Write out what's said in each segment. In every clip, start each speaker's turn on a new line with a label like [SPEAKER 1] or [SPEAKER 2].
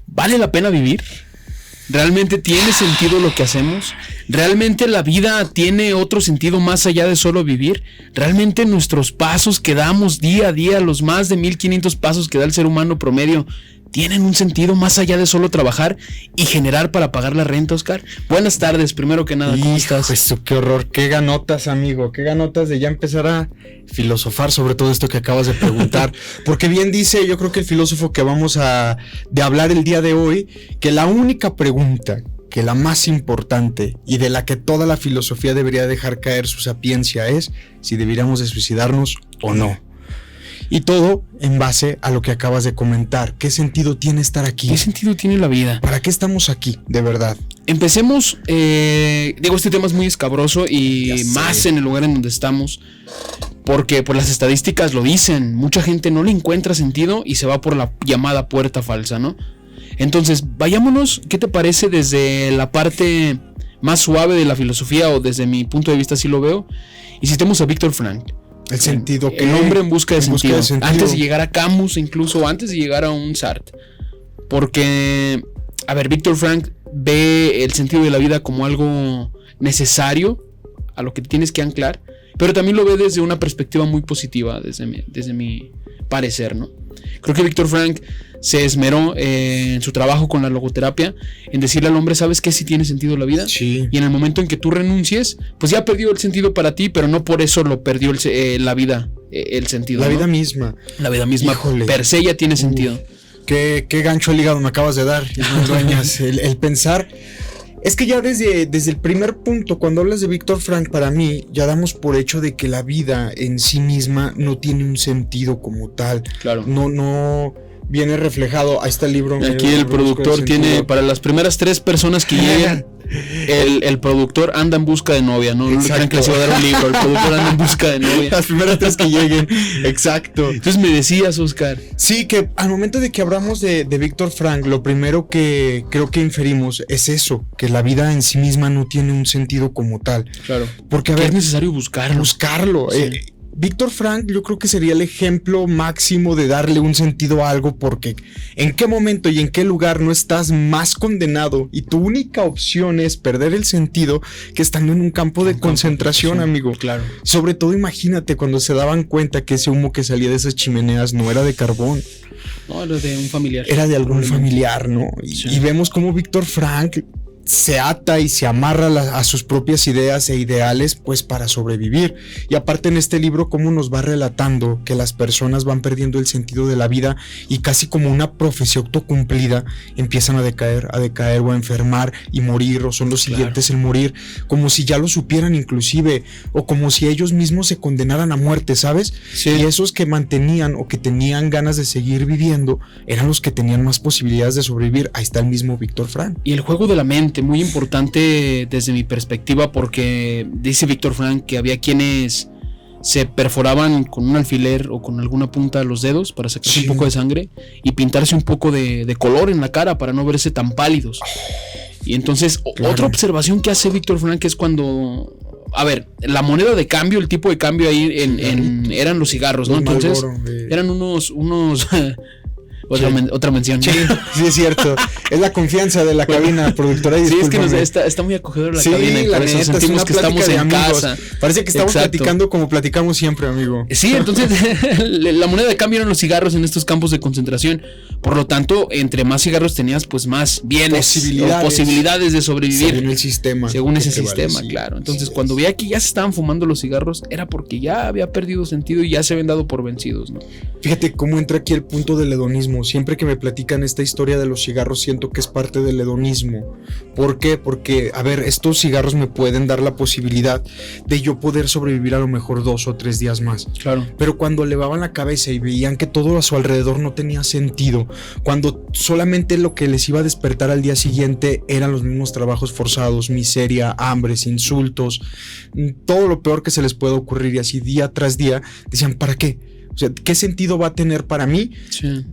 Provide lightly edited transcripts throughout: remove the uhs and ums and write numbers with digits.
[SPEAKER 1] ¿Vale la pena vivir? ¿Realmente tiene sentido lo que hacemos? ¿Realmente la vida tiene otro sentido más allá de solo vivir? ¿Realmente nuestros pasos que damos día a día, los más de 1500 pasos que da el ser humano promedio, tienen un sentido más allá de solo trabajar y generar para pagar la renta, Oscar? Buenas tardes, primero que nada, ¿cómo estás?
[SPEAKER 2] Esto, qué horror, qué ganotas, amigo, qué ganotas de ya empezar a filosofar sobre todo esto que acabas de preguntar, porque bien dice, yo creo que el filósofo que vamos de hablar el día de hoy, que la única pregunta, que la más importante y de la que toda la filosofía debería dejar caer su sapiencia es si deberíamos de suicidarnos o no. Y todo en base a lo que acabas de comentar. ¿Qué sentido tiene estar aquí?
[SPEAKER 1] ¿Qué sentido tiene la vida?
[SPEAKER 2] ¿Para qué estamos aquí, de verdad?
[SPEAKER 1] Empecemos, este tema es muy escabroso y más en el lugar en donde estamos, porque por las estadísticas lo dicen, mucha gente no le encuentra sentido y se va por la llamada puerta falsa, ¿no? Entonces, vayámonos, ¿qué te parece desde la parte más suave de la filosofía, o desde mi punto de vista así lo veo? Y citemos a Viktor Frankl.
[SPEAKER 2] El sentido que...
[SPEAKER 1] El hombre en busca de sentido. Antes de llegar a Camus, incluso antes de llegar a un Sartre. Porque, a ver, Viktor Frankl ve el sentido de la vida como algo necesario, a lo que tienes que anclar, pero también lo ve desde una perspectiva muy positiva, desde mi parecer, ¿no? Creo que Viktor Frankl se esmeró en su trabajo con la logoterapia en decirle al hombre, ¿sabes qué? Si tiene sentido la vida.
[SPEAKER 2] Sí.
[SPEAKER 1] Y en el momento en que tú renuncies, pues ya perdió el sentido para ti, pero no por eso lo perdió la vida, el sentido.
[SPEAKER 2] La
[SPEAKER 1] ¿no?
[SPEAKER 2] vida misma.
[SPEAKER 1] La vida misma,
[SPEAKER 2] híjole,
[SPEAKER 1] per se ya tiene sentido.
[SPEAKER 2] Qué gancho al hígado me acabas de dar, dueñas. el pensar. Es que ya desde el primer punto, cuando hablas de Viktor Frankl, para mí, ya damos por hecho de que la vida en sí misma no tiene un sentido como tal.
[SPEAKER 1] Claro.
[SPEAKER 2] No viene reflejado. Ahí está el libro.
[SPEAKER 1] Aquí el productor tiene, para las primeras 3 personas que lleguen, el productor anda en busca de novia, no crean que les va a dar un libro, el productor anda en busca de novia.
[SPEAKER 2] Las primeras 3 que lleguen, exacto.
[SPEAKER 1] Entonces me decías, Oscar.
[SPEAKER 2] Sí, que al momento de que hablamos de Viktor Frankl, lo primero que creo que inferimos es eso, que la vida en sí misma no tiene un sentido como tal.
[SPEAKER 1] Claro.
[SPEAKER 2] Porque, a ver,
[SPEAKER 1] es necesario buscarlo.
[SPEAKER 2] Sí. Víctor Frankl yo creo que sería el ejemplo máximo de darle un sentido a algo, porque en qué momento y en qué lugar no estás más condenado y tu única opción es perder el sentido que estando en un campo de concentración, amigo.
[SPEAKER 1] Claro.
[SPEAKER 2] Sobre todo imagínate cuando se daban cuenta que ese humo que salía de esas chimeneas no era de carbón.
[SPEAKER 1] No, era de un familiar.
[SPEAKER 2] Era de algún familiar, ¿no? Y vemos cómo Víctor Frankl se ata y se amarra a sus propias ideas e ideales, pues para sobrevivir. Y aparte en este libro cómo nos va relatando que las personas van perdiendo el sentido de la vida y casi como una profecía autocumplida empiezan a decaer o a enfermar y morir, o son los siguientes en morir, como si ya lo supieran inclusive, o como si ellos mismos se condenaran a muerte, ¿sabes?
[SPEAKER 1] Sí.
[SPEAKER 2] Y esos que mantenían o que tenían ganas de seguir viviendo eran los que tenían más posibilidades de sobrevivir. Ahí está el mismo Viktor Frankl.
[SPEAKER 1] Y el juego de la mente, muy importante desde mi perspectiva, porque dice Viktor Frankl que había quienes se perforaban con un alfiler o con alguna punta de los dedos para sacarse un poco de sangre y pintarse un poco de color en la cara para no verse tan pálidos. Y entonces otra observación que hace Viktor Frankl es cuando, a ver, la moneda de cambio, el tipo de cambio ahí eran los cigarros, ¿no? Entonces eran unos otra mención.
[SPEAKER 2] Sí, es cierto. Es la confianza de la cabina productora.
[SPEAKER 1] Sí, es que está muy acogedora la cabina. Y
[SPEAKER 2] la
[SPEAKER 1] por eso
[SPEAKER 2] neta,
[SPEAKER 1] sentimos que estamos en casa.
[SPEAKER 2] Parece que estamos platicando como platicamos siempre, amigo.
[SPEAKER 1] Sí, entonces la moneda de cambio eran los cigarros en estos campos de concentración. Por lo tanto, entre más cigarros tenías, pues más bienes o posibilidades de sobrevivir.
[SPEAKER 2] Según el sistema.
[SPEAKER 1] Según ese sistema, claro. Entonces, cuando veía que ya se estaban fumando los cigarros, era porque ya había perdido sentido y ya se habían dado por vencidos, ¿no?
[SPEAKER 2] Fíjate cómo entra aquí el punto del hedonismo. Siempre que me platican esta historia de los cigarros, siento que es parte del hedonismo. ¿Por qué? Porque, a ver, estos cigarros me pueden dar la posibilidad de yo poder sobrevivir a lo mejor 2 o 3 días más.
[SPEAKER 1] Claro.
[SPEAKER 2] Pero cuando elevaban la cabeza y veían que todo a su alrededor no tenía sentido, cuando solamente lo que les iba a despertar al día siguiente eran los mismos trabajos forzados, miseria, hambres, insultos, todo lo peor que se les puede ocurrir, y así día tras día, decían, ¿para qué? O sea, ¿qué sentido va a tener para mí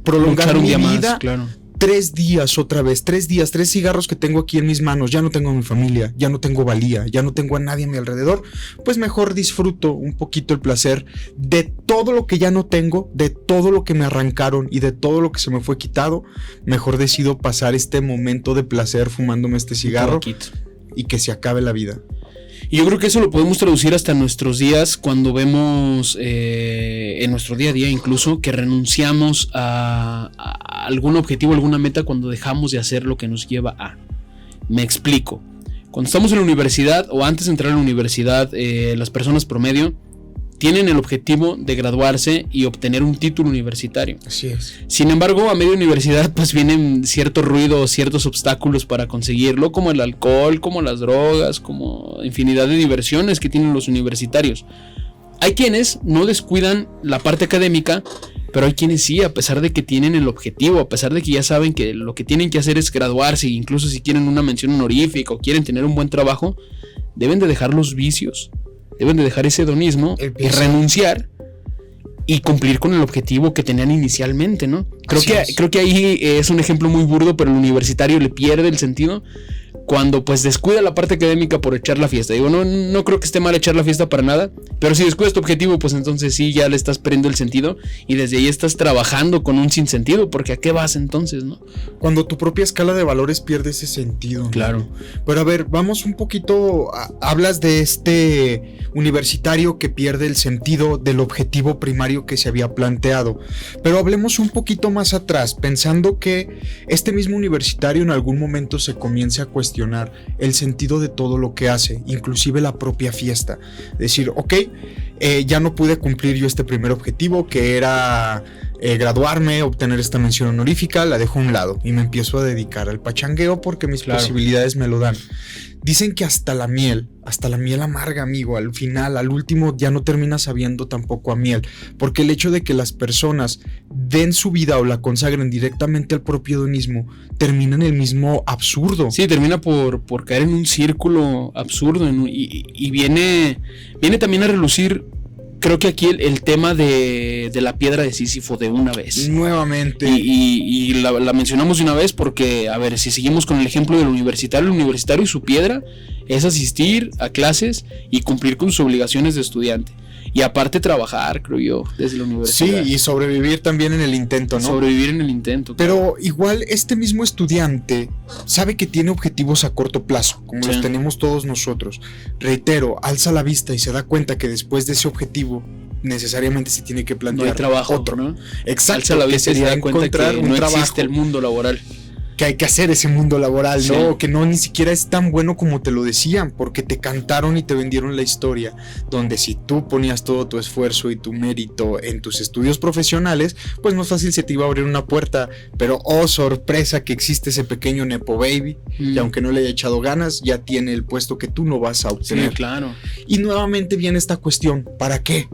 [SPEAKER 2] prolongar mi vida?
[SPEAKER 1] Claro.
[SPEAKER 2] 3 días otra vez, 3 días, 3 cigarros que tengo aquí en mis manos, ya no tengo a mi familia, ya no tengo valía, ya no tengo a nadie a mi alrededor, pues mejor disfruto un poquito el placer de todo lo que ya no tengo, de todo lo que me arrancaron y de todo lo que se me fue quitado. Mejor decido pasar este momento de placer fumándome este cigarro y que se acabe la vida.
[SPEAKER 1] Y yo creo que eso lo podemos traducir hasta nuestros días cuando vemos en nuestro día a día incluso que renunciamos a algún objetivo, alguna meta cuando dejamos de hacer lo que nos lleva a. Me explico. Cuando estamos en la universidad o antes de entrar a la universidad, las personas promedio tienen el objetivo de graduarse y obtener un título universitario.
[SPEAKER 2] Así es.
[SPEAKER 1] Sin embargo, a media universidad pues vienen cierto ruido, ciertos obstáculos para conseguirlo, como el alcohol, como las drogas, como infinidad de diversiones que tienen los universitarios. Hay quienes no descuidan la parte académica, pero hay quienes sí, a pesar de que tienen el objetivo, a pesar de que ya saben que lo que tienen que hacer es graduarse, incluso si quieren una mención honorífica o quieren tener un buen trabajo, deben de dejar los vicios. Deben de dejar ese hedonismo y renunciar y cumplir con el objetivo que tenían inicialmente, ¿no? Creo que ahí es un ejemplo muy burdo, pero el universitario le pierde el sentido cuando pues descuida la parte académica por echar la fiesta. Digo, no creo que esté mal echar la fiesta para nada, pero si descuidas tu objetivo, pues entonces sí, ya le estás perdiendo el sentido y desde ahí estás trabajando con un sinsentido, porque ¿a qué vas entonces, no?
[SPEAKER 2] Cuando tu propia escala de valores pierde ese sentido, ¿no?
[SPEAKER 1] Claro.
[SPEAKER 2] Pero a ver, vamos un poquito, hablas de este universitario que pierde el sentido del objetivo primario que se había planteado, pero hablemos un poquito más atrás, pensando que este mismo universitario en algún momento se comience a cuestionar el sentido de todo lo que hace, inclusive la propia fiesta. Decir, ok, ya no pude cumplir yo este primer objetivo, que era graduarme, obtener esta mención honorífica, la dejo a un lado y me empiezo a dedicar al pachangueo porque mis posibilidades me lo dan. Dicen que hasta la miel amarga, amigo, al final, al último ya no termina sabiendo tampoco a miel, porque el hecho de que las personas den su vida o la consagren directamente al propio hedonismo, termina en el mismo absurdo.
[SPEAKER 1] Sí, termina por caer en un círculo absurdo y viene también a relucir. Creo que aquí el tema de la piedra de Sísifo de una vez.
[SPEAKER 2] Nuevamente.
[SPEAKER 1] Y la mencionamos de una vez porque, a ver, si seguimos con el ejemplo del universitario, el universitario y su piedra es asistir a clases y cumplir con sus obligaciones de estudiante. Y aparte trabajar, creo yo, desde la universidad.
[SPEAKER 2] Sí, y sobrevivir también en el intento, ¿no?
[SPEAKER 1] Sobrevivir en el intento. Claro.
[SPEAKER 2] Pero igual este mismo estudiante sabe que tiene objetivos a corto plazo, como los tenemos todos nosotros. Reitero, alza la vista y se da cuenta que después de ese objetivo necesariamente se tiene que plantear
[SPEAKER 1] no hay trabajo,
[SPEAKER 2] otro,
[SPEAKER 1] ¿no?
[SPEAKER 2] Exacto.
[SPEAKER 1] Alza la vista y se da cuenta que no existe el mundo laboral.
[SPEAKER 2] Que hay que hacer ese mundo laboral, sí. ¿No? Que no ni siquiera es tan bueno como te lo decían, porque te cantaron y te vendieron la historia, donde si tú ponías todo tu esfuerzo y tu mérito en tus estudios profesionales, pues más fácil se te iba a abrir una puerta, pero oh sorpresa que existe ese pequeño nepo baby, y aunque no le haya echado ganas, ya tiene el puesto que tú no vas a obtener.
[SPEAKER 1] Sí, claro.
[SPEAKER 2] Y nuevamente viene esta cuestión, ¿para qué?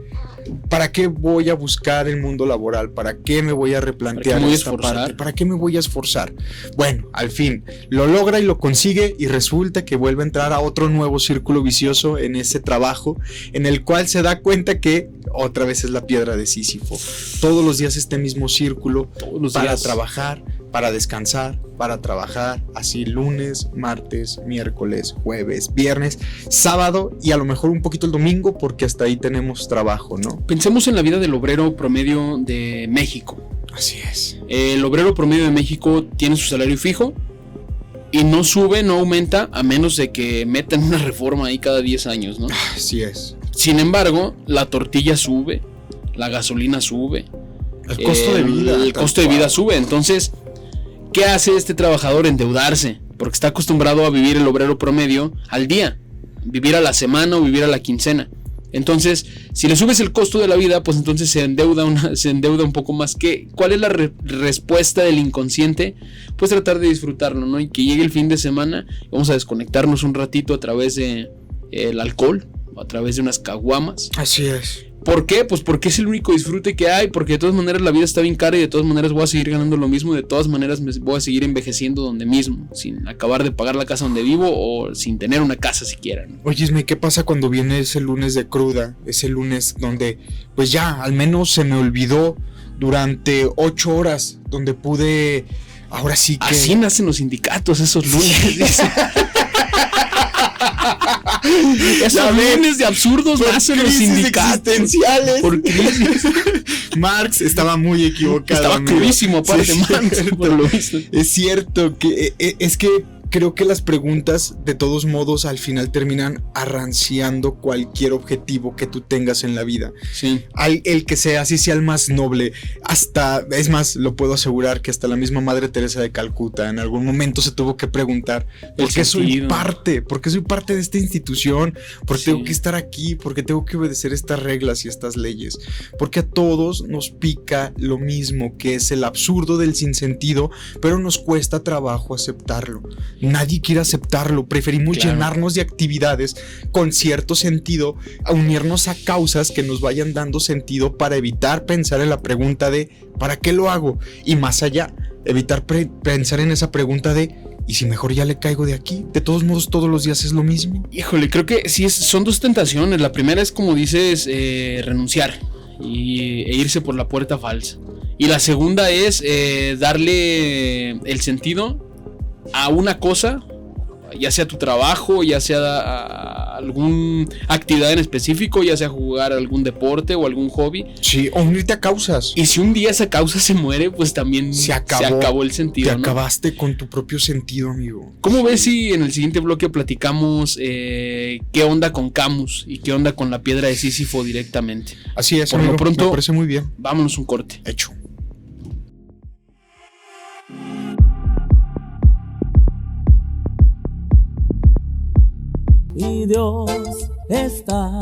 [SPEAKER 2] ¿Para qué voy a buscar el mundo laboral? ¿Para qué me voy a replantear esta parte? ¿Para qué me voy a esforzar? Bueno, al fin, lo logra y lo consigue y resulta que vuelve a entrar a otro nuevo círculo vicioso en ese trabajo en el cual se da cuenta que otra vez es la piedra de Sísifo. Todos los días este mismo círculo para trabajar, para descansar, para trabajar, así lunes, martes, miércoles, jueves, viernes, sábado y a lo mejor un poquito el domingo porque hasta ahí tenemos trabajo, ¿no?
[SPEAKER 1] Pensemos en la vida del obrero promedio de México.
[SPEAKER 2] Así es.
[SPEAKER 1] El obrero promedio de México tiene su salario fijo y no sube, no aumenta a menos de que metan una reforma ahí cada 10 años, ¿no?
[SPEAKER 2] Así es.
[SPEAKER 1] Sin embargo, la tortilla sube, la gasolina sube,
[SPEAKER 2] el costo de vida.
[SPEAKER 1] El costo de vida sube, entonces ¿qué hace este trabajador? Endeudarse, porque está acostumbrado a vivir el obrero promedio al día, vivir a la semana o vivir a la quincena. Entonces, si le subes el costo de la vida, pues entonces se endeuda un poco más. ¿Cuál es la respuesta del inconsciente? Pues tratar de disfrutarlo, ¿no? Y que llegue el fin de semana, vamos a desconectarnos un ratito a través de el alcohol, a través de unas caguamas.
[SPEAKER 2] Así es.
[SPEAKER 1] ¿Por qué? Pues porque es el único disfrute que hay, porque de todas maneras la vida está bien cara y de todas maneras voy a seguir ganando lo mismo, de todas maneras me voy a seguir envejeciendo donde mismo, sin acabar de pagar la casa donde vivo o sin tener una casa siquiera, ¿no?
[SPEAKER 2] Oye, ¿qué pasa cuando viene ese lunes de cruda? Ese lunes donde pues ya al menos se me olvidó durante 8 horas, donde pude Ahora sí que...
[SPEAKER 1] Así nacen los sindicatos esos lunes, dice. Esos lunes de absurdos nacen los sindicatos.
[SPEAKER 2] Existenciales.
[SPEAKER 1] Por crisis.
[SPEAKER 2] Marx estaba muy equivocado.
[SPEAKER 1] Estaba crudísimo, aparte,
[SPEAKER 2] sí,
[SPEAKER 1] Marx, por lo visto.
[SPEAKER 2] Es cierto que es que creo que las preguntas, de todos modos, al final terminan arranciando cualquier objetivo que tú tengas en la vida.
[SPEAKER 1] Sí.
[SPEAKER 2] El que sea, así sea el más noble. Hasta, es más, lo puedo asegurar que hasta la misma Madre Teresa de Calcuta en algún momento se tuvo que preguntar: ¿por qué soy parte? ¿Por qué soy parte de esta institución? ¿Por qué tengo que estar aquí? ¿Por qué tengo que obedecer estas reglas y estas leyes? Porque a todos nos pica lo mismo, que es el absurdo del sinsentido, pero nos cuesta trabajo aceptarlo. Nadie quiere aceptarlo, preferimos llenarnos de actividades con cierto sentido, a unirnos a causas que nos vayan dando sentido para evitar pensar en la pregunta de ¿para qué lo hago? Y más allá, evitar pensar en esa pregunta de ¿y si mejor ya le caigo de aquí? De todos modos, todos los días es lo mismo.
[SPEAKER 1] Híjole, creo que sí son dos tentaciones. La primera es, como dices, renunciar e irse por la puerta falsa. Y la segunda es darle el sentido a una cosa, ya sea tu trabajo, ya sea alguna actividad en específico, ya sea jugar algún deporte o algún hobby.
[SPEAKER 2] Sí, o unirte a causas.
[SPEAKER 1] Y si un día esa causa se muere, pues también se acabó el sentido.
[SPEAKER 2] Te acabaste con tu propio sentido, amigo.
[SPEAKER 1] ¿Cómo ves si en el siguiente bloque platicamos qué onda con Camus y qué onda con la piedra de Sísifo directamente?
[SPEAKER 2] Así es,
[SPEAKER 1] por
[SPEAKER 2] amigo,
[SPEAKER 1] lo pronto,
[SPEAKER 2] me parece muy bien.
[SPEAKER 1] Vámonos un corte.
[SPEAKER 2] Hecho.
[SPEAKER 3] Y Dios está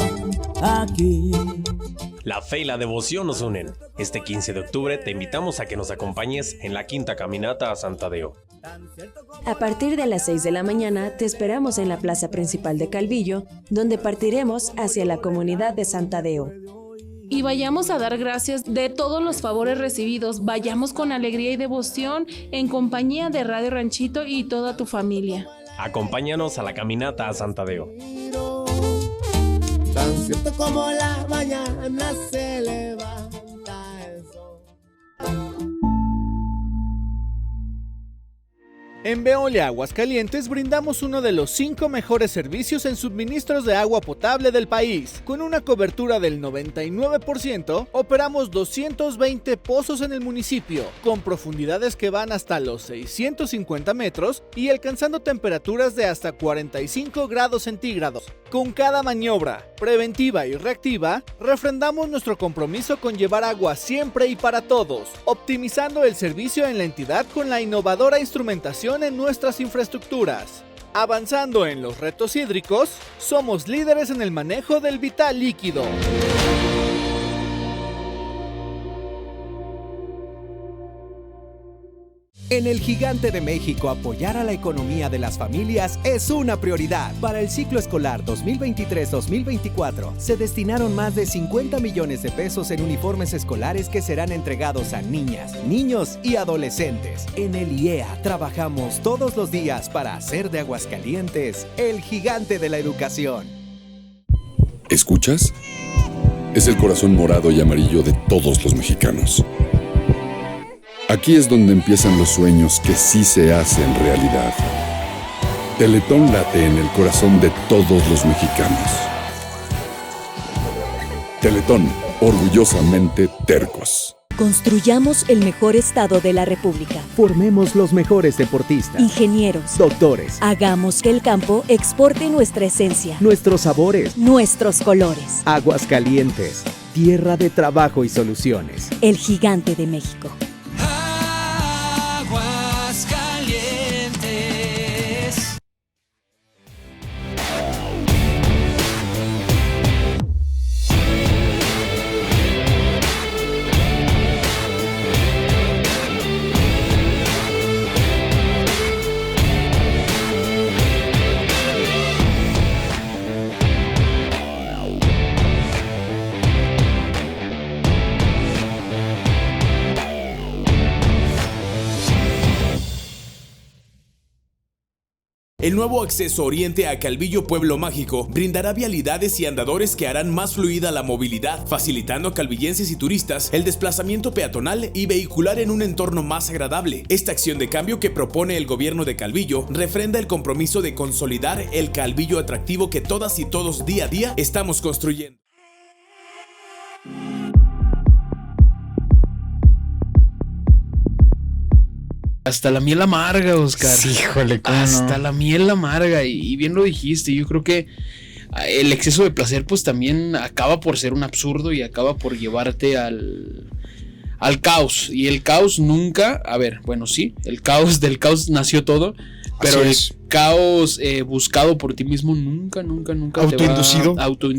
[SPEAKER 3] aquí.
[SPEAKER 4] La fe y la devoción nos unen. Este 15 de octubre te invitamos a que nos acompañes en la quinta caminata a Santadeo.
[SPEAKER 5] A partir de las 6 de la mañana te esperamos en la plaza principal de Calvillo, donde partiremos hacia la comunidad de Santadeo.
[SPEAKER 6] Y vayamos a dar gracias de todos los favores recibidos. Vayamos con alegría y devoción en compañía de Radio Ranchito y toda tu familia.
[SPEAKER 4] Acompáñanos a la caminata a Santadeo.
[SPEAKER 3] Tan cierto como la mañana se levanta el sol.
[SPEAKER 7] En Veolia Aguascalientes brindamos uno de los 5 mejores servicios en suministros de agua potable del país. Con una cobertura del 99%, operamos 220 pozos en el municipio, con profundidades que van hasta los 650 metros y alcanzando temperaturas de hasta 45 grados centígrados. Con cada maniobra, preventiva y reactiva, refrendamos nuestro compromiso con llevar agua siempre y para todos, optimizando el servicio en la entidad con la innovadora instrumentación en nuestras infraestructuras. Avanzando en los retos hídricos, somos líderes en el manejo del vital líquido.
[SPEAKER 8] En el Gigante de México, apoyar a la economía de las familias es una prioridad. Para el ciclo escolar 2023-2024, se destinaron más de 50 millones de pesos en uniformes escolares que serán entregados a niñas, niños y adolescentes. En el IEA trabajamos todos los días para hacer de Aguascalientes el gigante de la educación.
[SPEAKER 9] ¿Escuchas? Es el corazón morado y amarillo de todos los mexicanos. Aquí es donde empiezan los sueños que sí se hacen realidad. Teletón late en el corazón de todos los mexicanos. Teletón, orgullosamente tercos.
[SPEAKER 10] Construyamos el mejor estado de la República.
[SPEAKER 8] Formemos los mejores deportistas,
[SPEAKER 10] ingenieros,
[SPEAKER 8] doctores.
[SPEAKER 10] Hagamos que el campo exporte nuestra esencia,
[SPEAKER 8] nuestros sabores,
[SPEAKER 10] nuestros colores.
[SPEAKER 8] Aguascalientes, tierra de trabajo y soluciones.
[SPEAKER 10] El Gigante de México.
[SPEAKER 11] El nuevo acceso oriente a Calvillo Pueblo Mágico brindará vialidades y andadores que harán más fluida la movilidad, facilitando a calvillenses y turistas el desplazamiento peatonal y vehicular en un entorno más agradable. Esta acción de cambio que propone el gobierno de Calvillo refrenda el compromiso de consolidar el Calvillo atractivo que todas y todos día a día estamos construyendo.
[SPEAKER 1] Hasta la miel amarga, Oscar.
[SPEAKER 2] Sí, híjole, ¿cómo
[SPEAKER 1] hasta
[SPEAKER 2] no?
[SPEAKER 1] la miel amarga. Y bien lo dijiste. Yo creo que el exceso de placer, pues también acaba por ser un absurdo y acaba por llevarte al caos. Y el caos nunca. A ver, bueno, sí. Del caos nació todo. Pero el caos buscado por ti mismo nunca
[SPEAKER 2] autoinducido,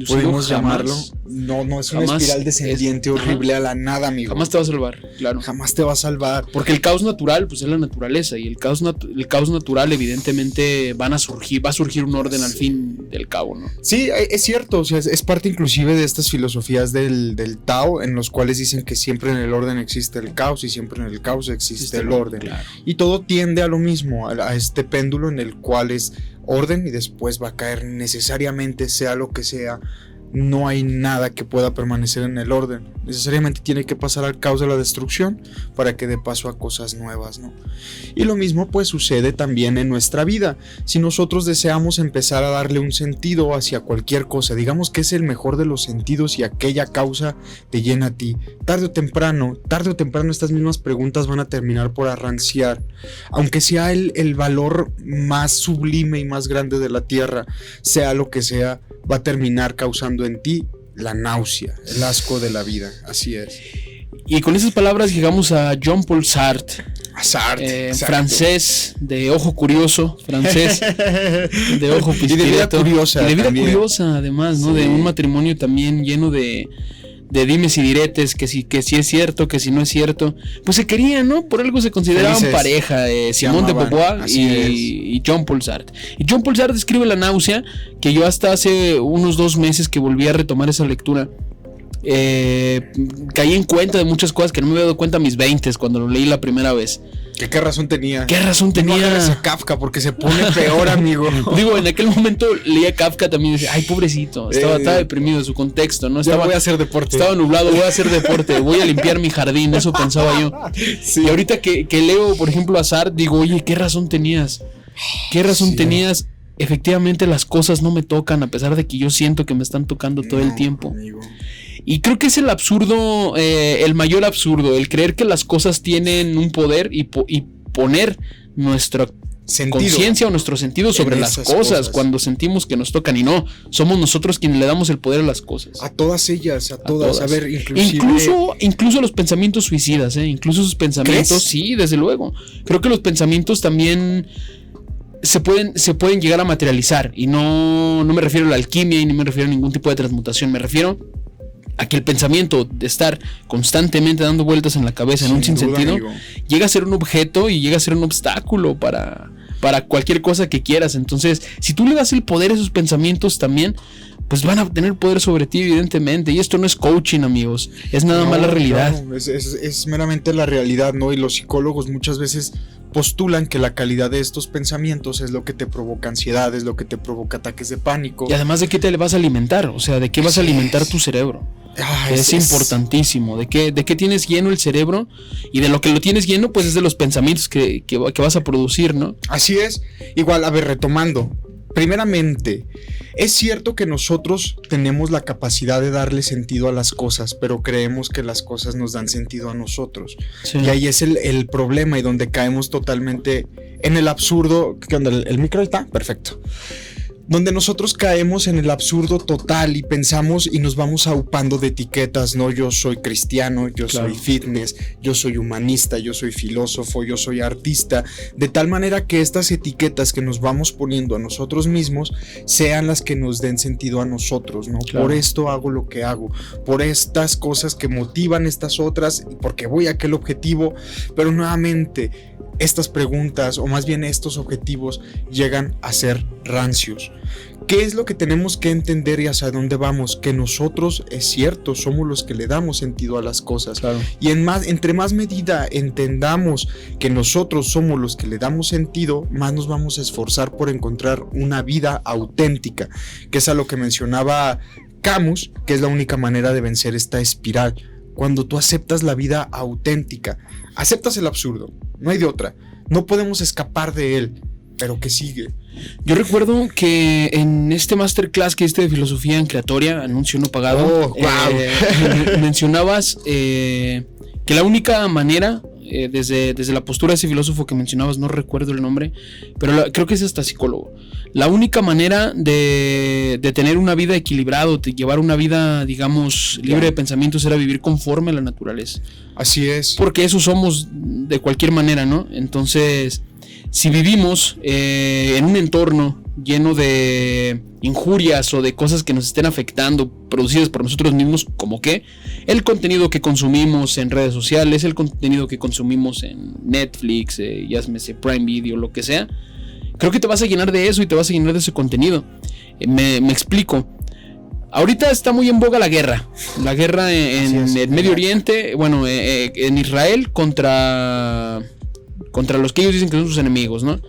[SPEAKER 1] podemos
[SPEAKER 2] llamarlo. No es una espiral descendiente horrible a la nada, amigo.
[SPEAKER 1] Jamás te va a salvar, claro.
[SPEAKER 2] Jamás te va a salvar.
[SPEAKER 1] Porque el caos natural, pues es la naturaleza. Y el caos natural, evidentemente, va a surgir un orden al fin del cabo, ¿no?
[SPEAKER 2] Sí, es cierto. O sea, es parte inclusive de estas filosofías del Tao, en los cuales dicen que siempre en el orden existe el caos y siempre en el caos existe el orden.
[SPEAKER 1] Claro.
[SPEAKER 2] Y todo tiende a lo mismo, a este péndulo en el cual es orden y después va a caer necesariamente, sea lo que sea. No hay nada que pueda permanecer en el orden. Necesariamente tiene que pasar al caos de la destrucción para que dé paso a cosas nuevas, ¿no? Y lo mismo pues sucede también en nuestra vida. Si nosotros deseamos empezar a darle un sentido hacia cualquier cosa, digamos que es el mejor de los sentidos y aquella causa te llena a ti, tarde o temprano estas mismas preguntas van a terminar por arranciar. Aunque sea el valor más sublime y más grande de la tierra, sea lo que sea, va a terminar causando en ti la náusea, el asco de la vida. Así es.
[SPEAKER 1] Y con esas palabras llegamos a Jean-Paul Sartre. Francés de ojo curioso, de ojo pispireto.
[SPEAKER 2] Y de vida curiosa.
[SPEAKER 1] Y de vida
[SPEAKER 2] también.
[SPEAKER 1] curiosa, además, ¿no? Sí. De un matrimonio también lleno de dimes y diretes, que si es cierto, que si no es cierto. Pues se querían, ¿no? Por algo se consideraban
[SPEAKER 2] felices.
[SPEAKER 1] Pareja, Simone de Beauvoir y Jean-Paul Sartre. Y Jean-Paul Sartre escribe La náusea, que yo hasta hace unos 2 meses que volví a retomar esa lectura, caí en cuenta de muchas cosas que no me había dado cuenta a mis 20 cuando lo leí la primera vez.
[SPEAKER 2] ¿Qué razón tenía?
[SPEAKER 1] No
[SPEAKER 2] agarres a Kafka porque se pone peor, amigo.
[SPEAKER 1] Digo, en aquel momento leía Kafka también y decía, ay, pobrecito, estaba deprimido en su contexto, ¿no?
[SPEAKER 2] Voy a hacer deporte.
[SPEAKER 1] Estaba nublado, voy a hacer deporte, voy a limpiar mi jardín, eso pensaba yo. Sí. Y ahorita que leo, por ejemplo, a Sartre, digo, oye, ¿qué razón tenías? ¿Qué razón tenías? Efectivamente, las cosas no me tocan, a pesar de que yo siento que me están tocando todo el tiempo.
[SPEAKER 2] Amigo.
[SPEAKER 1] Y creo que es el absurdo, el mayor absurdo, el creer que las cosas tienen un poder y poner nuestra conciencia o nuestro sentido sobre las cosas cuando sentimos que nos tocan, y no, somos nosotros quienes le damos el poder a las cosas.
[SPEAKER 2] A todas ellas, a todas. A ver,
[SPEAKER 1] incluso los pensamientos suicidas, incluso esos pensamientos. ¿Crees? Sí, desde luego. Creo que los pensamientos también se pueden llegar a materializar, y no me refiero a la alquimia y ni me refiero a ningún tipo de transmutación, me refiero a que el pensamiento de estar constantemente dando vueltas en la cabeza en un sinsentido llega a ser un objeto y llega a ser un obstáculo para cualquier cosa que quieras. Entonces, si tú le das el poder a esos pensamientos también, pues van a tener poder sobre ti, evidentemente. Y esto no es coaching, amigos, es nada más la realidad.
[SPEAKER 2] No, es meramente la realidad, ¿no? Y los psicólogos muchas veces postulan que la calidad de estos pensamientos es lo que te provoca ansiedad, es lo que te provoca ataques de pánico.
[SPEAKER 1] Y además, ¿de qué te le vas a alimentar? O sea, ¿de qué vas a alimentar tu cerebro? Es importantísimo. ¿De qué tienes lleno el cerebro? Y de lo que lo tienes lleno, pues es de los pensamientos que vas a producir, ¿no?
[SPEAKER 2] Así es. Igual, a ver, retomando. Primeramente, es cierto que nosotros tenemos la capacidad de darle sentido a las cosas, pero creemos que las cosas nos dan sentido a nosotros. Sí. Y ahí es el problema, y donde caemos totalmente en el absurdo. ¿Qué onda? ¿El micro está? Perfecto. Donde nosotros caemos en el absurdo total y pensamos y nos vamos aupando de etiquetas, ¿no? Yo soy cristiano, yo soy fitness, yo soy humanista, yo soy filósofo, yo soy artista, de tal manera que estas etiquetas que nos vamos poniendo a nosotros mismos sean las que nos den sentido a nosotros, ¿no? Claro. Por esto hago lo que hago, por estas cosas que motivan estas otras, porque voy a aquel objetivo, pero nuevamente estas preguntas, o más bien estos objetivos, llegan a ser rancios. ¿Qué es lo que tenemos que entender y hacia dónde vamos? Que nosotros, es cierto, somos los que le damos sentido a las cosas.
[SPEAKER 1] Claro.
[SPEAKER 2] Y entre más medida entendamos que nosotros somos los que le damos sentido, más nos vamos a esforzar por encontrar una vida auténtica, que es a lo que mencionaba Camus, que es la única manera de vencer esta espiral. Cuando tú aceptas la vida auténtica, aceptas el absurdo, no hay de otra, no podemos escapar de él, pero ¿qué sigue?
[SPEAKER 1] Yo recuerdo que en este masterclass que hiciste de filosofía en Creatoria, anuncio no pagado, mencionabas que la única manera, desde la postura de ese filósofo que mencionabas, no recuerdo el nombre, pero creo que es hasta psicólogo, la única manera de tener una vida equilibrada, de llevar una vida, digamos, libre de pensamientos, era vivir conforme a la naturaleza.
[SPEAKER 2] Así es.
[SPEAKER 1] Porque eso somos de cualquier manera, ¿no? Entonces, si vivimos en un entorno lleno de injurias o de cosas que nos estén afectando, producidas por nosotros mismos, como que el contenido que consumimos en redes sociales, el contenido que consumimos en Netflix, llámese Prime Video, lo que sea, creo que te vas a llenar de eso y te vas a llenar de ese contenido. Me explico. Ahorita está muy en boga la guerra en el Medio Oriente, bueno, en Israel contra los que ellos dicen que son sus enemigos, ¿no?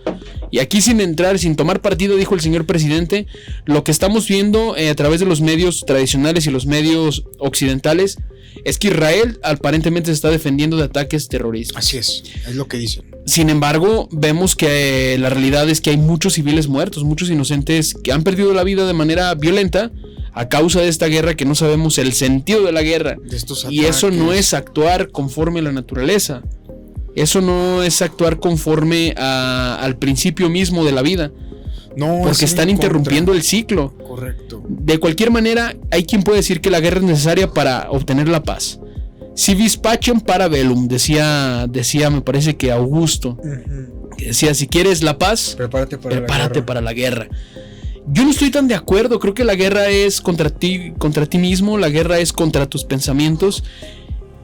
[SPEAKER 1] Y aquí sin tomar partido, dijo el señor presidente, lo que estamos viendo a través de los medios tradicionales y los medios occidentales es que Israel aparentemente se está defendiendo de ataques terroristas.
[SPEAKER 2] Así es lo que dicen.
[SPEAKER 1] Sin embargo, vemos que la realidad es que hay muchos civiles muertos, muchos inocentes que han perdido la vida de manera violenta a causa de esta guerra, que no sabemos el sentido de la guerra.
[SPEAKER 2] De estos
[SPEAKER 1] y eso no es actuar conforme a la naturaleza. Eso no es actuar conforme al principio mismo de la vida.
[SPEAKER 2] No,
[SPEAKER 1] porque están interrumpiendo el ciclo.
[SPEAKER 2] Correcto.
[SPEAKER 1] De cualquier manera, hay quien puede decir que la guerra es necesaria para obtener la paz. Si vis pacem para bellum, decía me parece que Augusto. Que decía, si quieres la paz, prepárate para la guerra. Yo no estoy tan de acuerdo. Creo que la guerra es contra ti mismo. La guerra es contra tus pensamientos.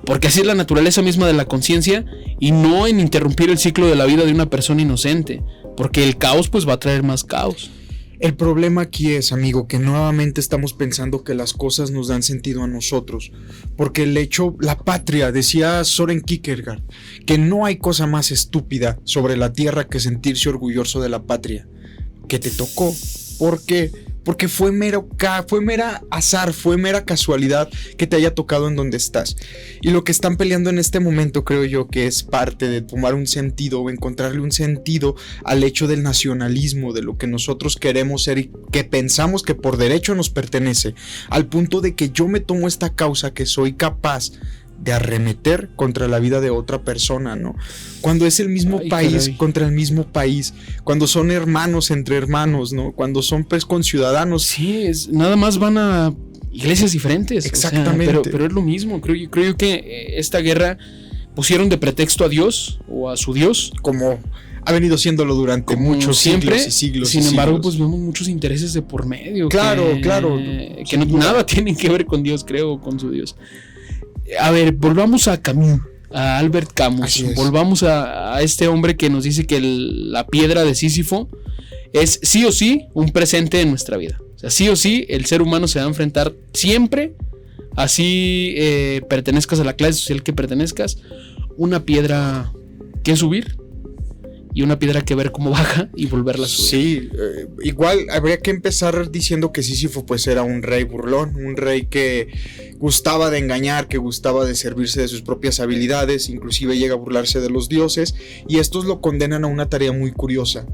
[SPEAKER 1] Porque así es la naturaleza misma de la conciencia, y no en interrumpir el ciclo de la vida de una persona inocente, porque el caos pues va a traer más caos.
[SPEAKER 2] El problema aquí es, amigo, que nuevamente estamos pensando que las cosas nos dan sentido a nosotros, porque la patria, decía Soren Kierkegaard, que no hay cosa más estúpida sobre la tierra que sentirse orgulloso de la patria que te tocó. ¿Por qué? Porque fue mera azar, fue mera casualidad que te haya tocado en donde estás. Y lo que están peleando en este momento, creo yo, que es parte de tomar un sentido o encontrarle un sentido al hecho del nacionalismo, de lo que nosotros queremos ser y que pensamos que por derecho nos pertenece, al punto de que yo me tomo esta causa que soy capaz de arremeter contra la vida de otra persona, ¿no? Cuando es el mismo país contra el mismo país, cuando son hermanos entre hermanos, ¿no? Cuando son pues conciudadanos.
[SPEAKER 1] Sí, nada más van a iglesias diferentes.
[SPEAKER 2] Exactamente.
[SPEAKER 1] O sea, pero es lo mismo. Creo que esta guerra pusieron de pretexto a Dios o a su Dios,
[SPEAKER 2] como ha venido siéndolo durante muchos siglos y siglos.
[SPEAKER 1] Sin embargo, pues vemos muchos intereses de por medio.
[SPEAKER 2] Claro.
[SPEAKER 1] Que nada tienen que ver con Dios, creo, con su Dios. A ver, volvamos a Camus, a Albert Camus. Volvamos a este hombre que nos dice que la piedra de Sísifo es sí o sí un presente en nuestra vida. O sea, sí o sí el ser humano se va a enfrentar siempre, así pertenezcas a la clase social que pertenezcas, una piedra que subir y una piedra que ver cómo baja y volverla a subir.
[SPEAKER 2] Sí, igual habría que empezar diciendo que Sísifo pues era un rey burlón, un rey que gustaba de engañar, que gustaba de servirse de sus propias habilidades, inclusive llega a burlarse de los dioses, y estos lo condenan a una tarea muy curiosa,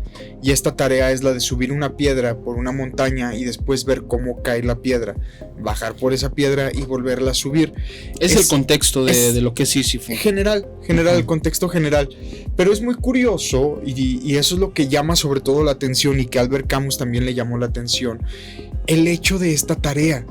[SPEAKER 2] y esta tarea es la de subir una piedra por una montaña y después ver cómo cae la piedra, bajar por esa piedra y volverla a subir.
[SPEAKER 1] Es el contexto de lo que es Sísifo.
[SPEAKER 2] General, el contexto general, pero es muy curioso, y eso es lo que llama sobre todo la atención, y que Albert Camus también le llamó la atención, el hecho de esta tarea,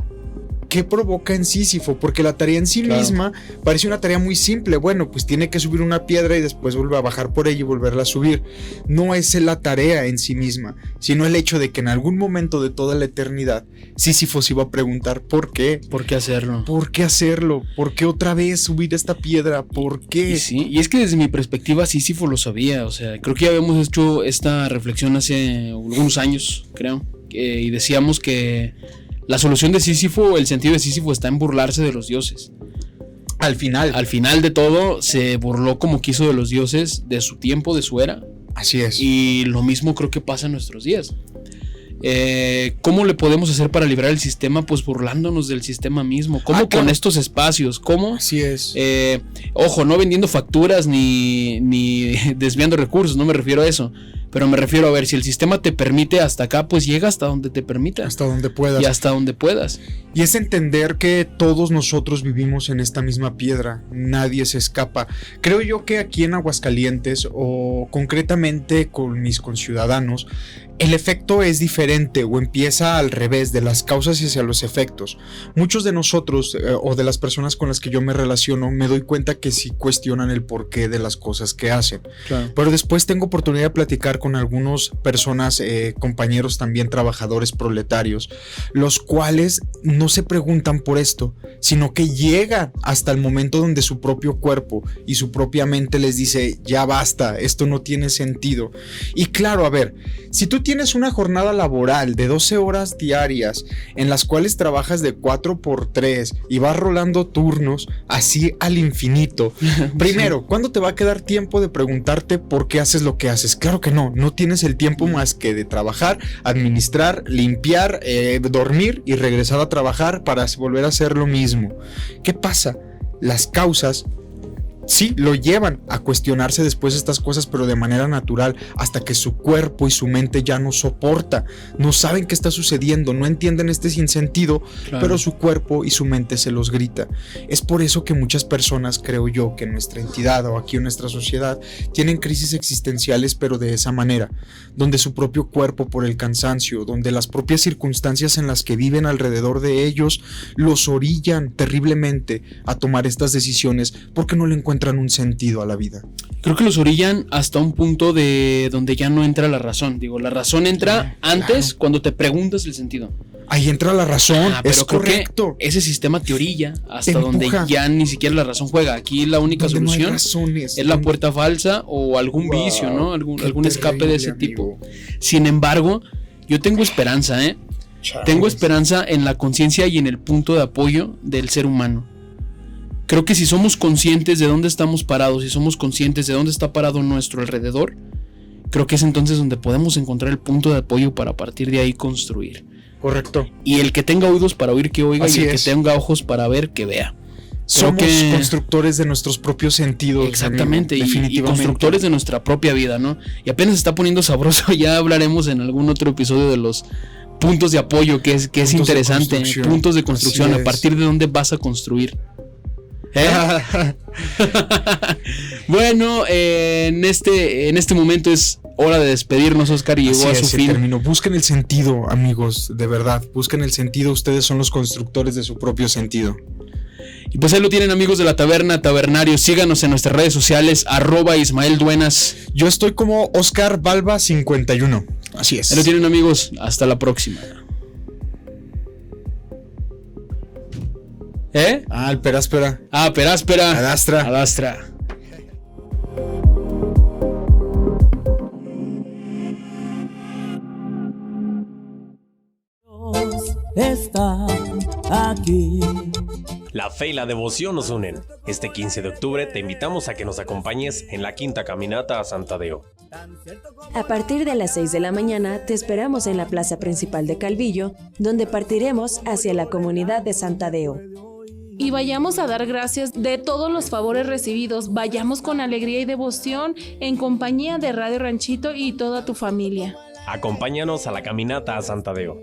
[SPEAKER 2] ¿qué provoca en Sísifo? Porque la tarea en sí misma parece una tarea muy simple. Bueno, pues tiene que subir una piedra y después vuelve a bajar por ella y volverla a subir. No es la tarea en sí misma, sino el hecho de que en algún momento de toda la eternidad Sísifo se iba a preguntar ¿por qué?
[SPEAKER 1] ¿Por qué hacerlo?
[SPEAKER 2] ¿Por qué hacerlo? ¿Por qué otra vez subir esta piedra? ¿Por qué?
[SPEAKER 1] Y es que desde mi perspectiva Sísifo lo sabía. O sea, creo que ya habíamos hecho esta reflexión hace algunos años, creo, y decíamos que la solución de Sísifo, el sentido de Sísifo está en burlarse de los dioses. Al final de todo se burló como quiso de los dioses, de su tiempo, de su era.
[SPEAKER 2] Así es.
[SPEAKER 1] Y lo mismo creo que pasa en nuestros días. ¿Cómo le podemos hacer para liberar el sistema? Pues burlándonos del sistema mismo. ¿Cómo con estos espacios? ¿Cómo?
[SPEAKER 2] Así es.
[SPEAKER 1] Ojo, no vendiendo facturas ni desviando recursos, no me refiero a eso. Pero me refiero a ver, si el sistema te permite hasta acá, pues llega hasta donde te permita.
[SPEAKER 2] Hasta donde puedas.
[SPEAKER 1] Y hasta donde puedas.
[SPEAKER 2] Y es entender que todos nosotros vivimos en esta misma piedra. Nadie se escapa. Creo yo que aquí en Aguascalientes, o concretamente con mis conciudadanos, el efecto es diferente o empieza al revés, de las causas hacia los efectos. Muchos de nosotros o de las personas con las que yo me relaciono me doy cuenta que sí cuestionan el porqué de las cosas que hacen. Claro. Pero después tengo oportunidad de platicar con algunas personas, compañeros también trabajadores proletarios, los cuales no se preguntan por esto, sino que llegan hasta el momento donde su propio cuerpo y su propia mente les dice ya basta, esto no tiene sentido. Y claro, a ver, si tú tienes una jornada laboral de 12 horas diarias en las cuales trabajas de 4x3 y vas rolando turnos así al infinito, primero, ¿cuándo te va a quedar tiempo de preguntarte por qué haces lo que haces? Claro que no tienes el tiempo más que de trabajar, administrar, limpiar, dormir y regresar a trabajar para volver a hacer lo mismo. ¿Qué pasa? Las causas sí lo llevan a cuestionarse después estas cosas, pero de manera natural, hasta que su cuerpo y su mente ya no soporta, no saben qué está sucediendo, no entienden este sinsentido, pero su cuerpo y su mente se los grita. Es por eso que muchas personas, creo yo, que en nuestra entidad o aquí en nuestra sociedad tienen crisis existenciales, pero de esa manera, donde su propio cuerpo por el cansancio, donde las propias circunstancias en las que viven alrededor de ellos los orillan terriblemente a tomar estas decisiones porque no le encuentran un sentido a la vida.
[SPEAKER 1] Creo que los orillan hasta un punto de donde ya no entra la razón. Digo, la razón entra antes cuando te preguntas el sentido.
[SPEAKER 2] Ahí entra la razón,
[SPEAKER 1] pero
[SPEAKER 2] es correcto.
[SPEAKER 1] Ese sistema te orilla hasta donde ya ni siquiera la razón juega. Aquí la única solución es la puerta falsa o algún vicio, ¿no? Algún escape de ese tipo. Sin embargo, yo tengo esperanza, Tengo esperanza en la conciencia y en el punto de apoyo del ser humano. Creo que si somos conscientes de dónde estamos parados, si somos conscientes de dónde está parado nuestro alrededor, creo que es entonces donde podemos encontrar el punto de apoyo para a partir de ahí construir.
[SPEAKER 2] Correcto.
[SPEAKER 1] Y el que tenga oídos para oír, que oiga. Así y el que tenga ojos para ver, que vea.
[SPEAKER 2] Somos constructores de nuestros propios sentidos.
[SPEAKER 1] Exactamente, y constructores de nuestra propia vida, ¿no? Y apenas se está poniendo sabroso, ya hablaremos en algún otro episodio de los puntos de apoyo, que es interesante. Puntos de construcción, a partir de dónde vas a construir. Bueno, en este momento es hora de despedirnos, Oscar, y llegó a su fin.
[SPEAKER 2] Terminó. Busquen el sentido, amigos, de verdad. Busquen el sentido, ustedes son los constructores de su propio sentido.
[SPEAKER 1] Y pues ahí lo tienen, amigos de la taberna, tabernarios. Síganos en nuestras redes sociales, @IsmaelDuenas.
[SPEAKER 2] Yo estoy como Oscar Balba 51. Así es.
[SPEAKER 1] Ahí lo tienen, amigos, hasta la próxima.
[SPEAKER 2] El peráspera.
[SPEAKER 1] Peráspera.
[SPEAKER 2] Adastra.
[SPEAKER 3] Dios está aquí.
[SPEAKER 4] La fe y la devoción nos unen. Este 15 de octubre te invitamos a que nos acompañes en la quinta caminata a San Tadeo.
[SPEAKER 5] A partir de las 6 de la mañana te esperamos en la plaza principal de Calvillo, donde partiremos hacia la comunidad de San Tadeo.
[SPEAKER 6] Y vayamos a dar gracias de todos los favores recibidos. Vayamos con alegría y devoción en compañía de Radio Ranchito y toda tu familia.
[SPEAKER 4] Acompáñanos a la caminata a San Tadeo.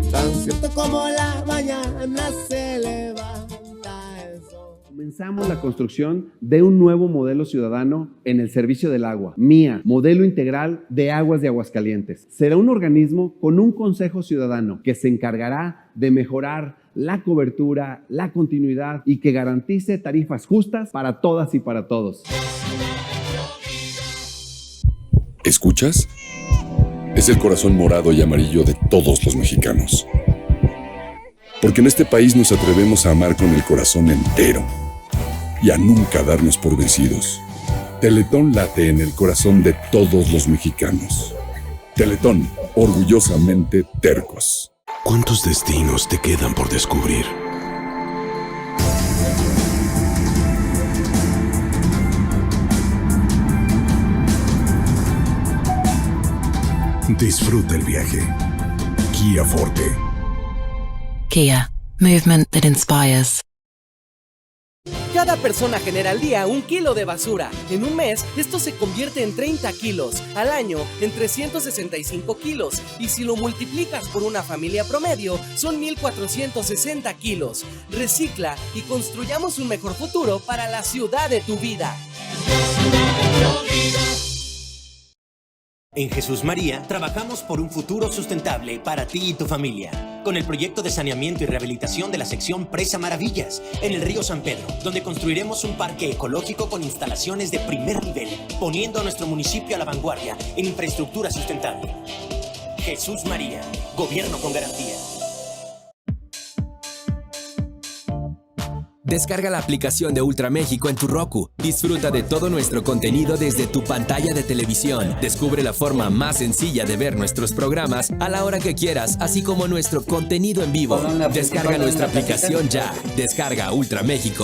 [SPEAKER 3] Tan cierto como la mañana se levanta el sol.
[SPEAKER 12] Comenzamos la construcción de un nuevo modelo ciudadano en el servicio del agua. MIA, Modelo Integral de Aguas de Aguascalientes. Será un organismo con un consejo ciudadano que se encargará de mejorar la cobertura, la continuidad y que garantice tarifas justas para todas y para todos.
[SPEAKER 9] ¿Escuchas? Es el corazón morado y amarillo de todos los mexicanos. Porque en este país nos atrevemos a amar con el corazón entero y a nunca darnos por vencidos. Teletón late en el corazón de todos los mexicanos. Teletón, orgullosamente tercos.
[SPEAKER 13] ¿Cuántos destinos te quedan por descubrir? Disfruta el viaje. Kia Forte.
[SPEAKER 14] Kia, movement that inspires.
[SPEAKER 15] Cada persona genera al día 1 kilo de basura. En un mes, esto se convierte en 30 kilos. Al año, en 365 kilos. Y si lo multiplicas por una familia promedio, son 1,460 kilos. Recicla y construyamos un mejor futuro para la ciudad de tu vida.
[SPEAKER 16] En Jesús María trabajamos por un futuro sustentable para ti y tu familia, con el proyecto de saneamiento y rehabilitación de la sección Presa Maravillas, en el río San Pedro, donde construiremos un parque ecológico con instalaciones de primer nivel, poniendo a nuestro municipio a la vanguardia en infraestructura sustentable. Jesús María, gobierno con garantía.
[SPEAKER 17] Descarga la aplicación de Ultra México en tu Roku. Disfruta de todo nuestro contenido desde tu pantalla de televisión. Descubre la forma más sencilla de ver nuestros programas a la hora que quieras, así como nuestro contenido en vivo. Descarga nuestra aplicación ya. Descarga Ultra México